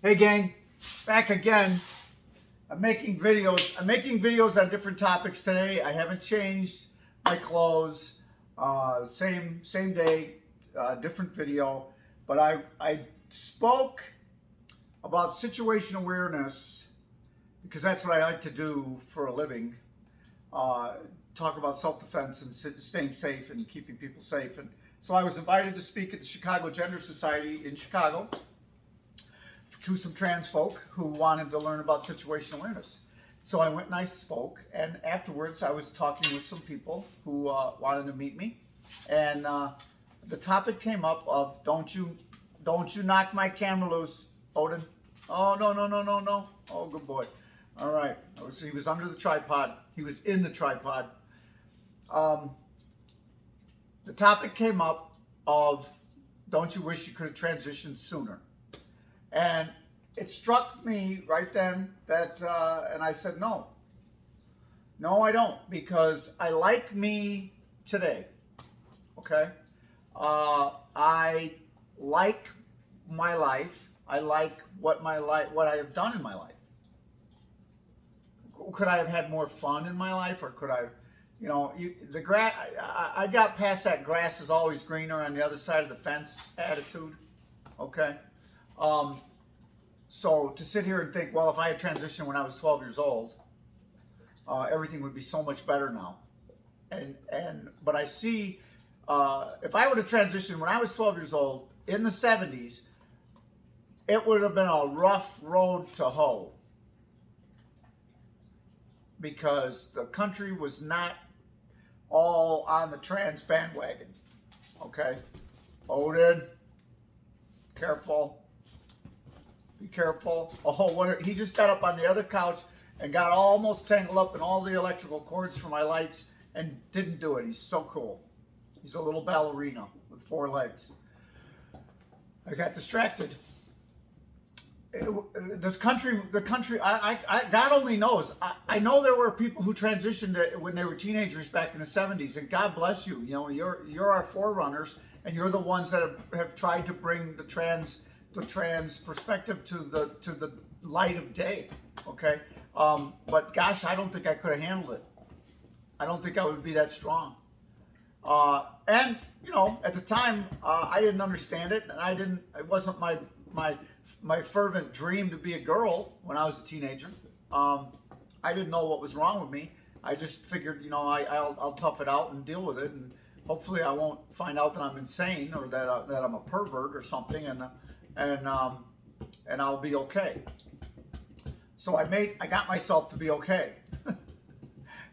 Hey gang, back again. I'm making videos. I'm making videos on different topics today. I haven't changed my clothes. Same day, different video. But I spoke about situation awareness because that's what I like to do for a living. Talk about self-defense and staying safe and keeping people safe. And so I was invited to speak at the Chicago Gender Society in Chicago to some trans folk who wanted to learn about situational awareness. So I went and I spoke, and afterwards I was talking with some people who wanted to meet me, and the topic came up of don't you knock my camera loose, Odin. Oh no. Oh, good boy. All right. He was under the tripod. He was in the tripod. The topic came up of don't you wish you could have transitioned sooner? And it struck me right then that, and I said, no, I don't, because I like me today, okay? I like my life. I like what I have done in my life. Could I have had more fun in my life, or could I, the grass, I got past that grass is always greener on the other side of the fence attitude, okay? So to sit here and think, well, if I had transitioned when I was 12 years old, everything would be so much better now. But I see, if I would have transitioned when I was 12 years old in the 70s, it would have been a rough road to hoe, because the country was not all on the trans bandwagon. Okay, Odin, careful. Be careful. Oh, he just got up on the other couch and got almost tangled up in all the electrical cords for my lights and didn't do it. He's so cool. He's a little ballerina with 4 legs. I got distracted. The country. God only knows. I know there were people who transitioned when they were teenagers back in the 70s, and God bless you. You know, you're our forerunners, and you're the ones that have tried to bring the trans perspective to the light of day. Okay, but gosh, I don't think I could have handled it. I don't think I would be that strong. And at the time, I didn't understand it, and it wasn't my fervent dream to be a girl when I was a teenager. I didn't know what was wrong with me. I just figured, I'll tough it out and deal with it, and hopefully I won't find out that I'm insane or that I'm a pervert or something, and I'll be okay. So I got myself to be okay.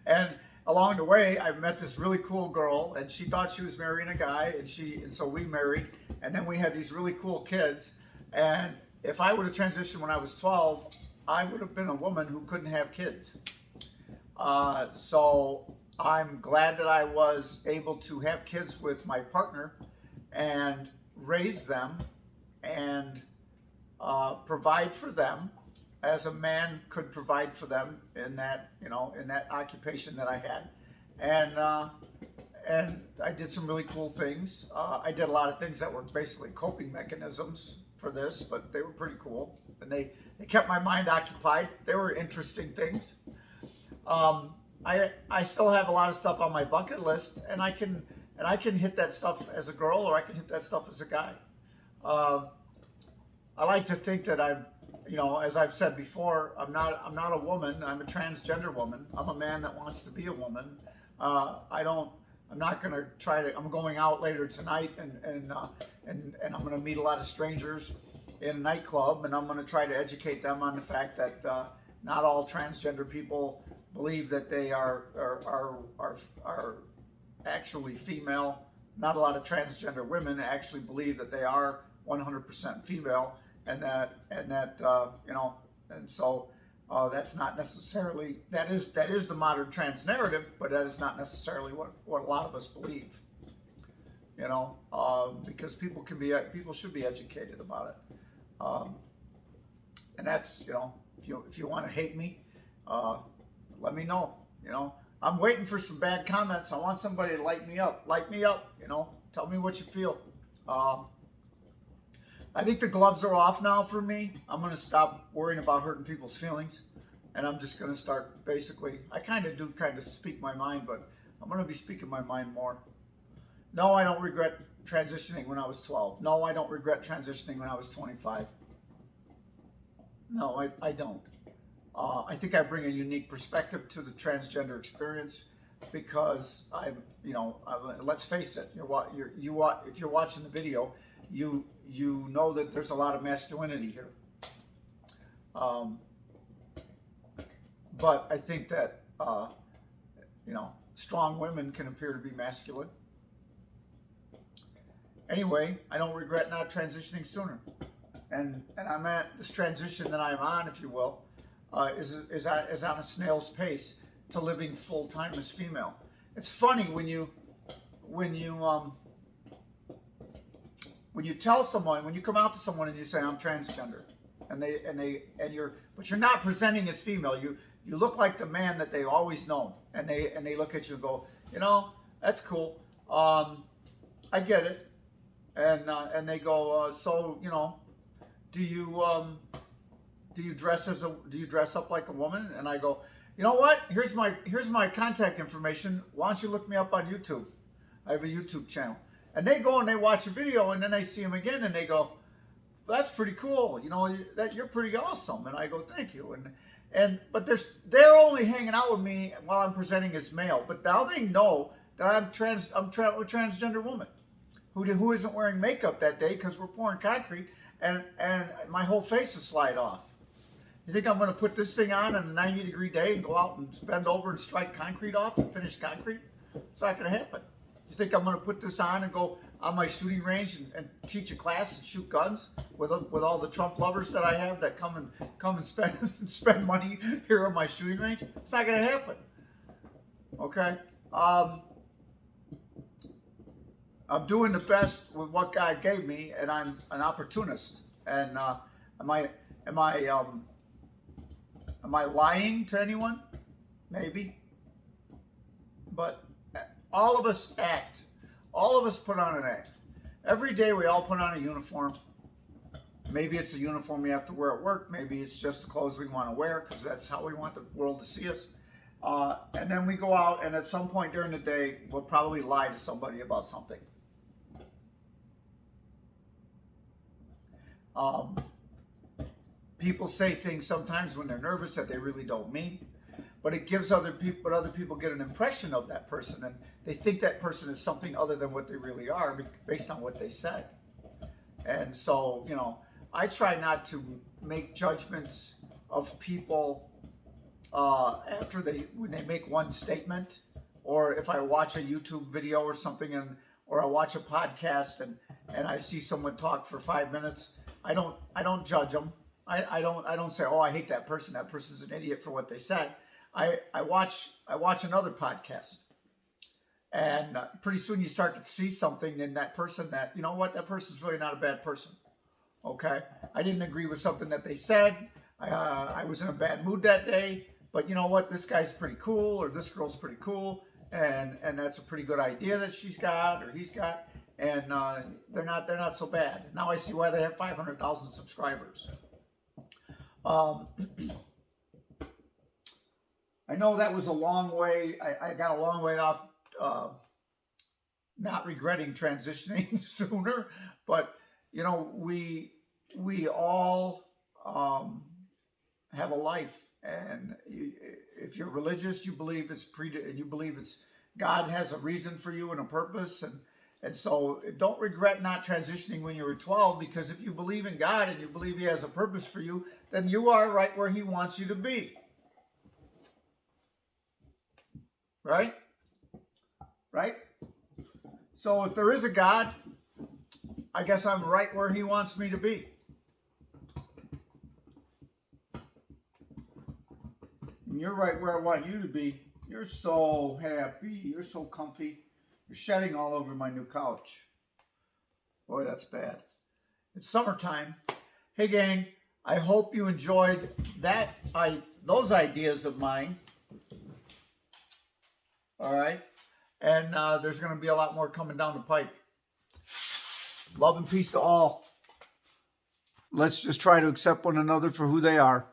And along the way, I met this really cool girl, and she thought she was marrying a guy, and so we married, and then we had these really cool kids. And if I would have transitioned when I was 12, I would have been a woman who couldn't have kids. So I'm glad that I was able to have kids with my partner and raise them and provide for them as a man could provide for them in that occupation that I had. And I did some really cool things. I did a lot of things that were basically coping mechanisms for this, but they were pretty cool, and they kept my mind occupied. They were interesting things. I still have a lot of stuff on my bucket list, and I can hit that stuff as a girl, or I can hit that stuff as a guy. I like to think that I'm, as I've said before, I'm not a woman. I'm a transgender woman. I'm a man that wants to be a woman. I'm not going to try to. I'm going out later tonight, and I'm going to meet a lot of strangers in a nightclub, and I'm going to try to educate them on the fact that not all transgender people believe that they are actually female. Not a lot of transgender women actually believe that they are 100% female, and so that's not necessarily, that is the modern trans narrative, but that is not necessarily what a lot of us believe. Because people should be educated about it, and that's if you want to hate me, let me know. I'm waiting for some bad comments. I want somebody to light me up. Tell me what you feel. I think the gloves are off now for me. I'm going to stop worrying about hurting people's feelings. And I'm just going to start basically, I kind of speak my mind, but I'm going to be speaking my mind more. No, I don't regret transitioning when I was 12. No, I don't regret transitioning when I was 25. No, I don't. I think I bring a unique perspective to the transgender experience because let's face it. If you're watching the video, you know that there's a lot of masculinity here. But I think that strong women can appear to be masculine. Anyway, I don't regret not transitioning sooner, and I'm at this transition that I'm on, if you will, is on a snail's pace to living full time as female. It's funny when you tell someone, when you come out to someone and you say I'm transgender, and you're not presenting as female. You look like the man that they've always known, and they look at you and go, that's cool. I get it, and they go, do you dress up like a woman? And I go, you know what? Here's my contact information. Why don't you look me up on YouTube? I have a YouTube channel. And they go and they watch a video, and then they see him again, and they go, that's pretty cool. That you're pretty awesome. And I go, thank you. But they're only hanging out with me while I'm presenting as male. But now they know that I'm a transgender woman who isn't wearing makeup that day because we're pouring concrete, and my whole face is slide off. You think I'm going to put this thing on a 90-degree day and go out and bend over and strike concrete off and finish concrete? It's not going to happen. You think I'm going to put this on and go on my shooting range and teach a class and shoot guns with all the Trump lovers that I have that come and spend money here on my shooting range? It's not going to happen. Okay. I'm doing the best with what God gave me, and I'm an opportunist. And am I lying to anyone? Maybe. But all of us act. All of us put on an act. Every day we all put on a uniform. Maybe it's a uniform we have to wear at work. Maybe it's just the clothes we want to wear because that's how we want the world to see us. And then we go out, and at some point during the day, we'll probably lie to somebody about something. People say things sometimes when they're nervous that they really don't mean, but it gives other people get an impression of that person, and they think that person is something other than what they really are based on what they said. And so, I try not to make judgments of people when they make one statement, or if I watch a YouTube video or something, or I watch a podcast and I see someone talk for 5 minutes. I don't judge them. I don't say, oh, I hate that person. That person's an idiot for what they said. I watch another podcast, and pretty soon you start to see something in that person that, that person's really not a bad person. Okay, I didn't agree with something that they said. I was in a bad mood that day, but you know what? This guy's pretty cool, or this girl's pretty cool, and that's a pretty good idea that she's got or he's got. And they're not so bad. Now I see why they have 500,000 subscribers. I know that was a long way. I got a long way off not regretting transitioning sooner, but we all have a life, and if you're religious, you believe it's God has a reason for you and a purpose, and so don't regret not transitioning when you were 12, because if you believe in God and you believe He has a purpose for you, then you are right where He wants you to be. Right? Right? So if there is a God, I guess I'm right where He wants me to be. And you're right where I want you to be. You're so happy. You're so comfy. You're shedding all over my new couch. Boy, that's bad. It's summertime. Hey, gang, I hope you enjoyed those ideas of mine. All right? And there's going to be a lot more coming down the pike. Love and peace to all. let's just try to accept one another for who they are.